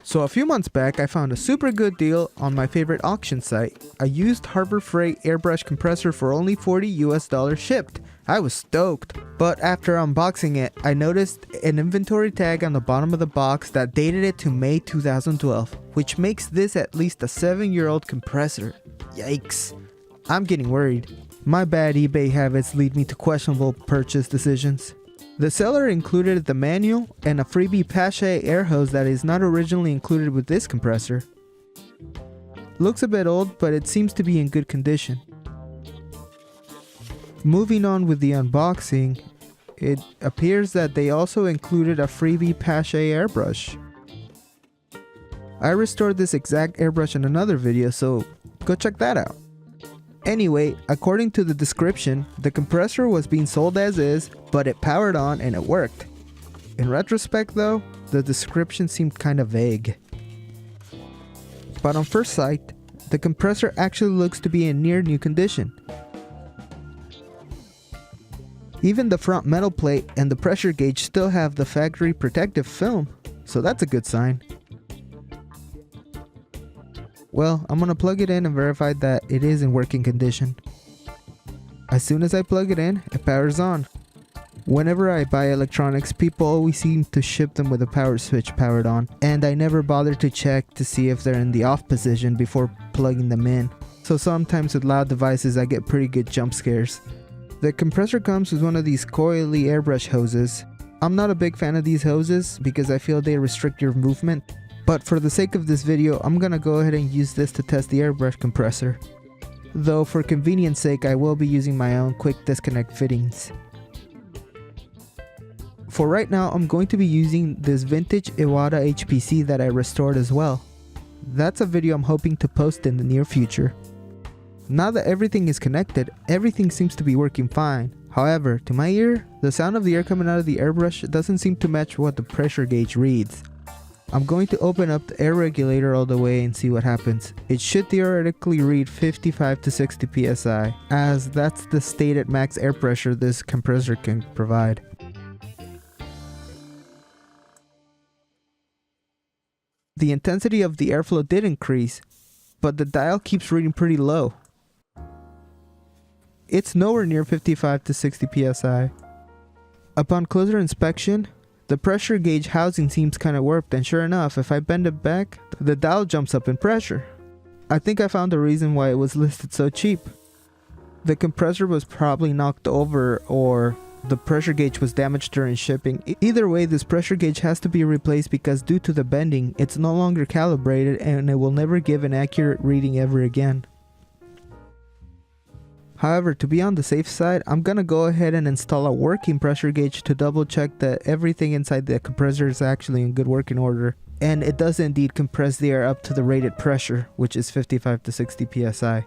So a few months back, I found a super good deal on my favorite auction site. A used Harbor Freight airbrush compressor for only $40 shipped. I was stoked. But after unboxing it, I noticed an inventory tag on the bottom of the box that dated it to May 2012, which makes this at least a 7-year-old compressor. Yikes. I'm getting worried. My bad eBay habits lead me to questionable purchase decisions. The seller included the manual and a freebie Pache air hose that is not originally included with this compressor. Looks a bit old, but it seems to be in good condition. Moving on with the unboxing, it appears that they also included a freebie Pache airbrush. I restored this exact airbrush in another video, so go check that out. Anyway, according to the description, the compressor was being sold as is, but it powered on and it worked. In retrospect though, the description seemed kinda vague. But on first sight, the compressor actually looks to be in near new condition. Even the front metal plate and the pressure gauge still have the factory protective film, so that's a good sign. Well, I'm gonna plug it in and verify that it is in working condition. As soon as I plug it in, it powers on. Whenever I buy electronics, people always seem to ship them with a power switch powered on, and I never bother to check to see if they're in the off position before plugging them in. So sometimes with loud devices I get pretty good jump scares. The compressor comes with one of these coily airbrush hoses. I'm not a big fan of these hoses because I feel they restrict your movement. But for the sake of this video, I'm gonna go ahead and use this to test the airbrush compressor. Though for convenience sake, I will be using my own quick disconnect fittings. For right now, I'm going to be using this vintage Iwata HPC that I restored as well. That's a video I'm hoping to post in the near future. Now that everything is connected, everything seems to be working fine. However, to my ear, the sound of the air coming out of the airbrush doesn't seem to match what the pressure gauge reads. I'm going to open up the air regulator all the way and see what happens. It should theoretically read 55 to 60 psi, as that's the stated max air pressure this compressor can provide. The intensity of the airflow did increase, but the dial keeps reading pretty low. It's nowhere near 55 to 60 psi. Upon closer inspection, the pressure gauge housing seems kinda warped, and sure enough, if I bend it back, the dial jumps up in pressure. I think I found the reason why it was listed so cheap. The compressor was probably knocked over, or the pressure gauge was damaged during shipping. Either way, this pressure gauge has to be replaced because due to the bending, it's no longer calibrated and it will never give an accurate reading ever again. However, to be on the safe side, I'm gonna go ahead and install a working pressure gauge to double check that everything inside the compressor is actually in good working order. And it does indeed compress the air up to the rated pressure, which is 55 to 60 psi.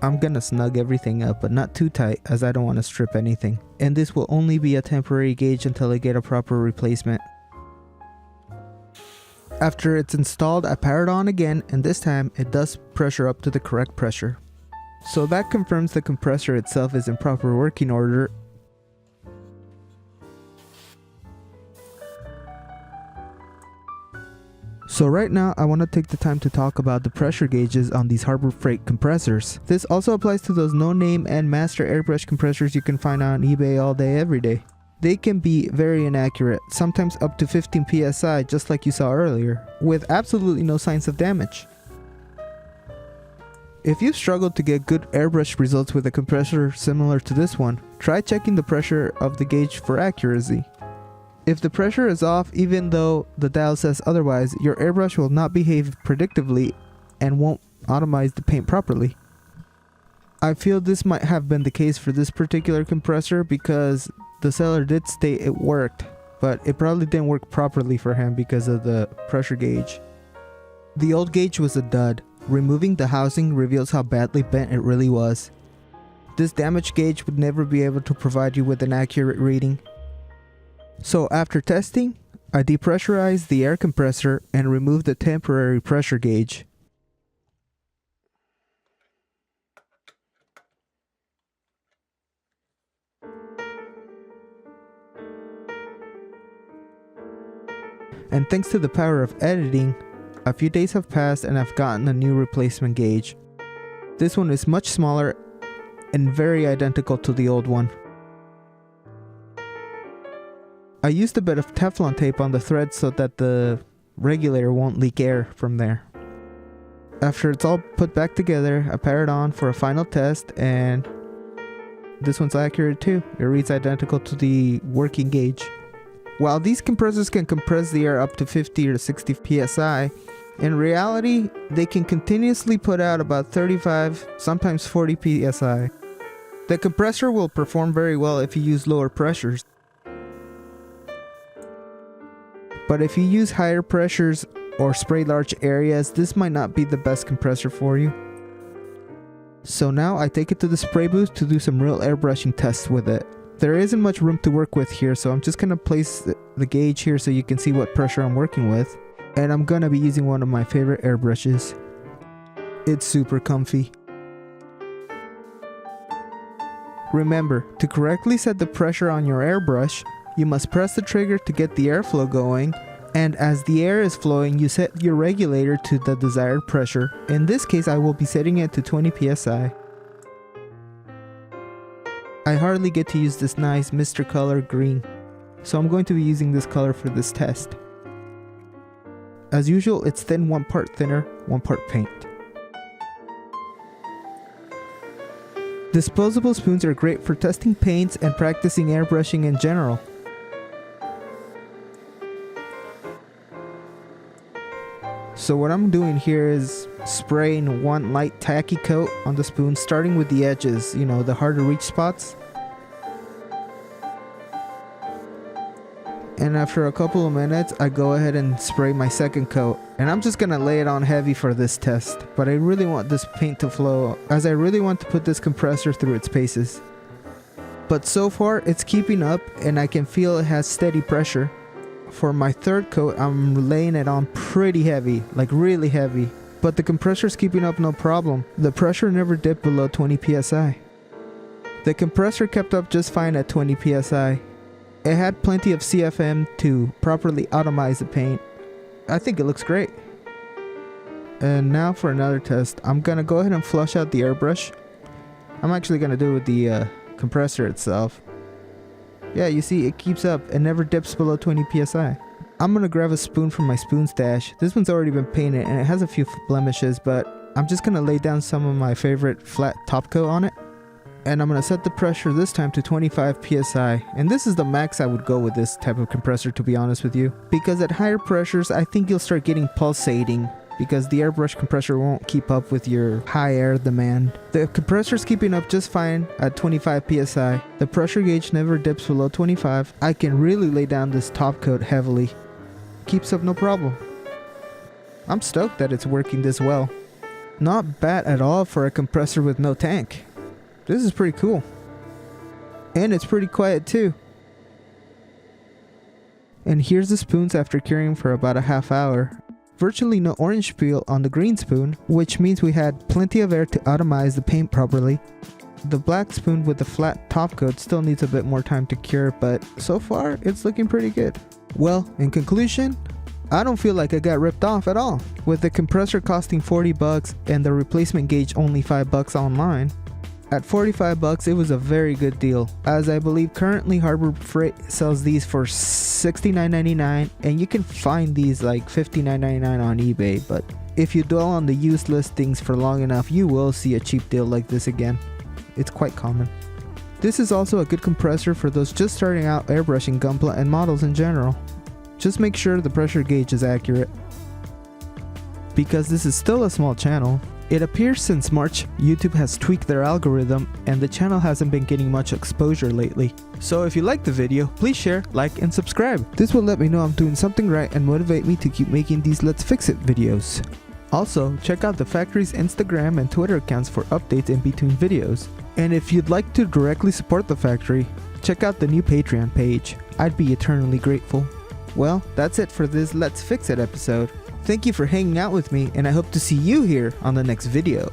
I'm gonna snug everything up, but not too tight as I don't want to strip anything. And this will only be a temporary gauge until I get a proper replacement. After it's installed, I power it on again, and this time it does pressure up to the correct pressure. So that confirms the compressor itself is in proper working order. So right now I want to take the time to talk about the pressure gauges on these Harbor Freight compressors. This also applies to those no-name and master airbrush compressors you can find on eBay all day every day. They can be very inaccurate, sometimes up to 15 psi just like you saw earlier, with absolutely no signs of damage. If you've struggled to get good airbrush results with a compressor similar to this one, try checking the pressure of the gauge for accuracy. If the pressure is off even though the dial says otherwise, your airbrush will not behave predictably and won't atomize the paint properly. I feel this might have been the case for this particular compressor because the seller did state it worked, but it probably didn't work properly for him because of the pressure gauge. The old gauge was a dud. Removing the housing reveals how badly bent it really was. This damaged gauge would never be able to provide you with an accurate reading. So after testing, I depressurized the air compressor and removed the temporary pressure gauge. And thanks to the power of editing, a few days have passed and I've gotten a new replacement gauge. This one is much smaller and very identical to the old one. I used a bit of Teflon tape on the thread so that the regulator won't leak air from there. After it's all put back together, I power it on for a final test, and this one's accurate too. It reads identical to the working gauge. While these compressors can compress the air up to 50 or 60 psi, in reality, they can continuously put out about 35, sometimes 40 psi. The compressor will perform very well if you use lower pressures. But if you use higher pressures or spray large areas, this might not be the best compressor for you. So now I take it to the spray booth to do some real airbrushing tests with it. There isn't much room to work with here, so I'm just gonna place the gauge here so you can see what pressure I'm working with. And I'm gonna be using one of my favorite airbrushes. It's super comfy. Remember, to correctly set the pressure on your airbrush, you must press the trigger to get the airflow going, and as the air is flowing, you set your regulator to the desired pressure. In this case, I will be setting it to 20 psi. I hardly get to use this nice Mr. Color green, so I'm going to be using this color for this test. As usual, it's thin, 1 part thinner, 1 part paint. Disposable spoons are great for testing paints and practicing airbrushing in general. So what I'm doing here is spraying one light tacky coat on the spoon, starting with the edges, you know, the hard to reach spots. And after a couple of minutes, I go ahead and spray my second coat. And I'm just gonna lay it on heavy for this test. But I really want this paint to flow, as I really want to put this compressor through its paces. But so far, it's keeping up and I can feel it has steady pressure. For my third coat, I'm laying it on pretty heavy, like really heavy. But the compressor's keeping up no problem. The pressure never dipped below 20 psi. The compressor kept up just fine at 20 psi. It had plenty of CFM to properly atomize the paint. I think it looks great. And now for another test, I'm gonna go ahead and flush out the airbrush. I'm actually gonna do it with the compressor itself. Yeah, you see, it keeps up and never dips below 20 psi. I'm gonna grab a spoon from my spoon stash. This one's already been painted and it has a few blemishes, but I'm just gonna lay down some of my favorite flat top coat on it. And I'm gonna set the pressure this time to 25 psi. And this is the max I would go with this type of compressor, to be honest with you. Because at higher pressures, I think you'll start getting pulsating, because the airbrush compressor won't keep up with your high air demand. The compressor's keeping up just fine at 25 psi. The pressure gauge never dips below 25. I can really lay down this top coat heavily. Keeps up no problem. I'm stoked that it's working this well. Not bad at all for a compressor with no tank. This is pretty cool. And it's pretty quiet too. And here's the spoons after curing for about a half hour. Virtually no orange peel on the green spoon, which means we had plenty of air to atomize the paint properly. The black spoon with the flat top coat still needs a bit more time to cure, but so far it's looking pretty good. Well, in conclusion, I don't feel like I got ripped off at all. With the compressor costing 40 bucks and the replacement gauge only 5 bucks online. At 45 bucks, it was a very good deal, as I believe currently Harbor Freight sells these for $69.99, and you can find these like $59.99 on eBay, but if you dwell on the used listings for long enough, you will see a cheap deal like this again. It's quite common. This is also a good compressor for those just starting out airbrushing Gunpla and models in general. Just make sure the pressure gauge is accurate. Because this is still a small channel, it appears since March, YouTube has tweaked their algorithm and the channel hasn't been getting much exposure lately. So if you liked the video, please share, like, and subscribe. This will let me know I'm doing something right and motivate me to keep making these Let's Fix It videos. Also, check out the factory's Instagram and Twitter accounts for updates in between videos. And if you'd like to directly support the factory, check out the new Patreon page. I'd be eternally grateful. Well, that's it for this Let's Fix It episode. Thank you for hanging out with me, and I hope to see you here on the next video.